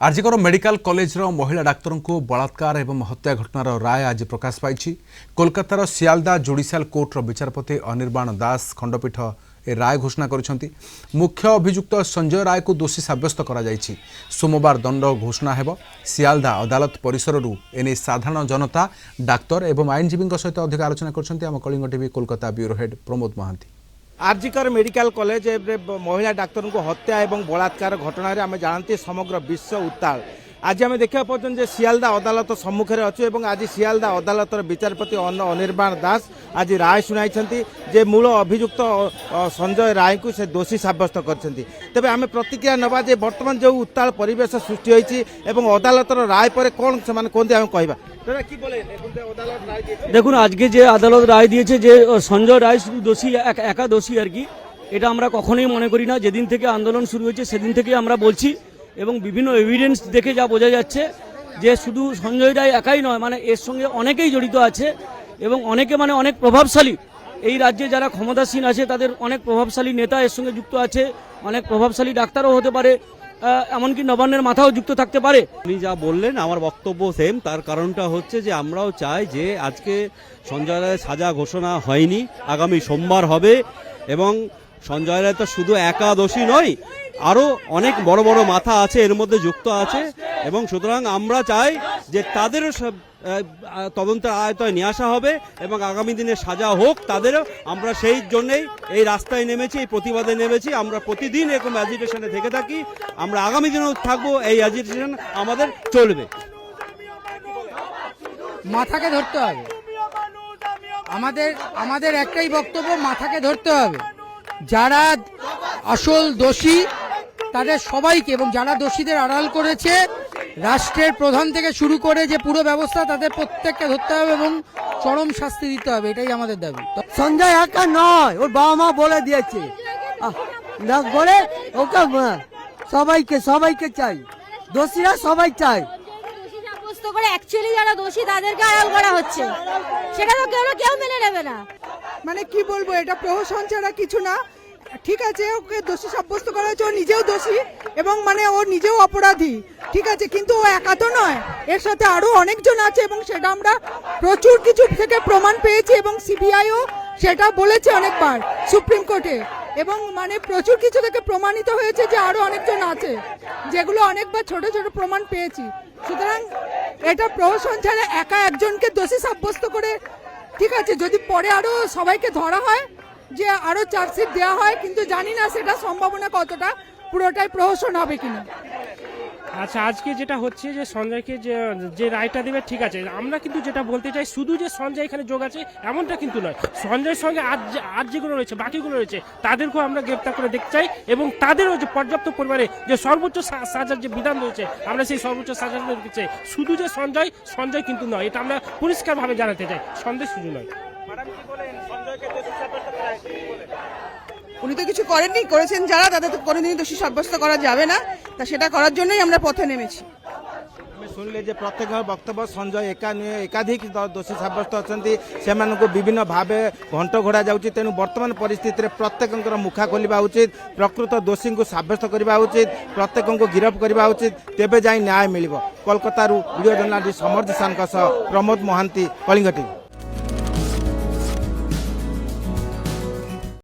आरजिकर medical college महिला doctor को बलात्कार एवं हत्या घटनार राय आज प्रकाश पाई। कोलकातार सियालदा जुडिशियल कोर्टर विचारपति अनिर्बाण दास खंडपीठ ए राय घोषणा कर मुख्य अभियुक्त संजय राय को दोषी साब्यस्त कर सोमवार दंड घोषणा हेब। सियालदा अदालत परिसर एने साधारण जनता डाक्तर एवं आईनजीवी सहित अधिक आलोचना कर Kalinga TV Kolkata bureau head Pramod Mahanti. RG Kar medical college महिला डाक्तर को हत्या एवं बलात्कार घटना आम जानते समग्र विश्व उत्ताल। आज आम देखा पार्चन सियालदा अदालत सम्मुखें अच्छे आज सियालदा अदालतर विचारपति अनिर्बाण दास आज राय शुणाई जे मूल अभियुक्त संजय राय को से दोषी साब्यस्त कर। तेज आम प्रतिक्रिया नवा जे बर्तमान जो उत्ताल परिवेश सृष्टि होती अदालतर राय पर कौन से कहते आम कह देखो आज के आदालत राय दिए संजय राय शुद्ध दोषी एका दोषी और कि এটা আমরা কখনোই মনে করি না। যেদিন থেকে আন্দোলন শুরু হয়েছে সেদিন থেকে আমরা বলছি এবং বিভিন্ন এভিডেন্স দেখে যা বোঝা যাচ্ছে যে শুধু সঞ্জয় রায় একাই নয়, মানে এর সঙ্গে অনেকেই জড়িত আছে এবং অনেকে মানে অনেক প্রভাবশালী এই রাজ্যে যারা ক্ষমতাসীন আছে তাদের অনেক প্রভাবশালী নেতা এর সঙ্গে যুক্ত আছে, অনেক প্রভাবশালী ডাক্তারও হতে পারে, এমনকি নবান্নের মাথাও যুক্ত থাকতে পারে। উনি যা বললেন আমার বক্তব্য সেম। তার কারণটা হচ্ছে যে আমরাও চাই যে আজকে সঞ্জয় রায়ের সাজা ঘোষণা হয়নি, আগামী সোমবার হবে এবং সঞ্জয় রায় তো শুধু একা দোষী নয়, আরও অনেক বড় বড় মাথা আছে এর মধ্যে যুক্ত আছে এবং সুতরাং আমরা চাই যে তাদের তদন্তের আয়তায় নিয়ে আসা হবে এবং আগামী দিনে সাজা হোক তাদেরও। আমরা সেই জন্যই এই রাস্তায় নেমেছি, এই প্রতিবাদে নেমেছি। আমরা প্রতিদিন এরকম অ্যাজিটেশনে থেকে থাকি, আমরা আগামী দিনেও থাকবো, এই অ্যাজিটেশন আমাদের চলবে। মাথাকে ধরতে হবে, আমাদের একটাই বক্তব্য, মাথাকে ধরতে হবে। যারা আসল দোষী তাদের সবাইকে এবং যারা দোষীদের আড়াল করেছে রাষ্ট্রের প্রধান থেকে শুরু করে যে পুরো ব্যবস্থা তাদের প্রত্যেককে ধরতে হবে এবং চরম শাস্তি দিতে হবে, এটাই আমাদের দাবি। সঞ্জয় একা নয়, ওর বাবা মা বলে দিয়েছে বলে ওকে সবাইকে চাই, দোষীরা সবাই চাই। করে অ্যাকচুয়ালি যারা দোষী তাদেরকে আড়াল করা হচ্ছে, সেটা তো কেউ মেনে নেবে না। মানে কি বলবো, এটা প্রহসন ছাড়া কিছু না। ঠিক আছে, ওকে দোষী সাব্যস্ত করা হয়েছে, ও নিজেও দোষী এবং মানে ও নিজেও অপরাধী, ঠিক আছে, কিন্তু ও একা তো নয়, এর সাথে আরো অনেকজন আছে এবং সেটা আমরা প্রচুর কিছু থেকে প্রমাণ পেয়েছি এবং সিবিআইও সেটা বলেছে অনেকবার সুপ্রিম কোর্টে এবং মানে প্রচুর কিছু থেকে প্রমাণিত হয়েছে যে আরো অনেকজন আছে, যেগুলো অনেকবার ছোট ছোট প্রমাণ পেয়েছি। সুতরাং এটা প্রহসন ছাড়া একা একজনকে দোষী সাব্যস্ত করে, ঠিক আছে, যদি পরে আরো সবাইকে ধরা হয় যে আরো চার্জশিট দেওয়া হয়, কিন্তু জানি না সেটা সম্ভাবনা কতটা, পুরোটাই প্রহসন হবে কিনা। আচ্ছা, আজকে যেটা হচ্ছে যে সঞ্জয়কে যে রায়টা দেবে, ঠিক আছে, আমরা কিন্তু যেটা বলতে চাই শুধু যে সঞ্জয় এখানে যোগ আছে এমনটা কিন্তু নয়। সঞ্জয়ের সঙ্গে আর যেগুলো রয়েছে বাকিগুলো রয়েছে তাদেরকেও আমরা গ্রেপ্তার করে দেখতে চাই এবং তাদেরও যে পর্যাপ্ত পরিমাণে যে সর্বোচ্চ সাজার যে বিধান রয়েছে আমরা সেই সর্বোচ্চ সাজা দেখতে চাই। শুধু যে সঞ্জয় কিন্তু নয়, এটা আমরা পরিষ্কারভাবে জানাতে চাই, সন্দেহ শুধু নয়। উনি তো কিছু করেননি, করেছেন যারা, তাদের তো কোনোদিনই দোষী সাব্যস্ত করা যাবে না, তা সেটা করার জন্যই আমরা পথে নেমেছি। আমি শুনলে যে প্রত্যেক বক্তব্য সঞ্জয় একা নুহে, একাধিক দোষী সাব্যস্ত অনেক, সে বিভিন্ন ভাবে ঘণ্ট ঘোড়া যাচ্ছে। তেণু বর্তমান পরিস্থিতিতে প্রত্যেকঙ্কর মুখা খোলা উচিত, প্রকৃত দোষী সাব্যস্ত করা উচিত, প্রত্যেক গিরফ করা উচিত, তেবে যাই ন্যায় মিলিব। কোলকাতার ভিডিও জর্নালিস্ট সমর জিসানଙ୍କ ସହ ପ୍ରମୋଦ ମହାନ୍ତି, କଳିଙ୍ଗ ଟିଭି।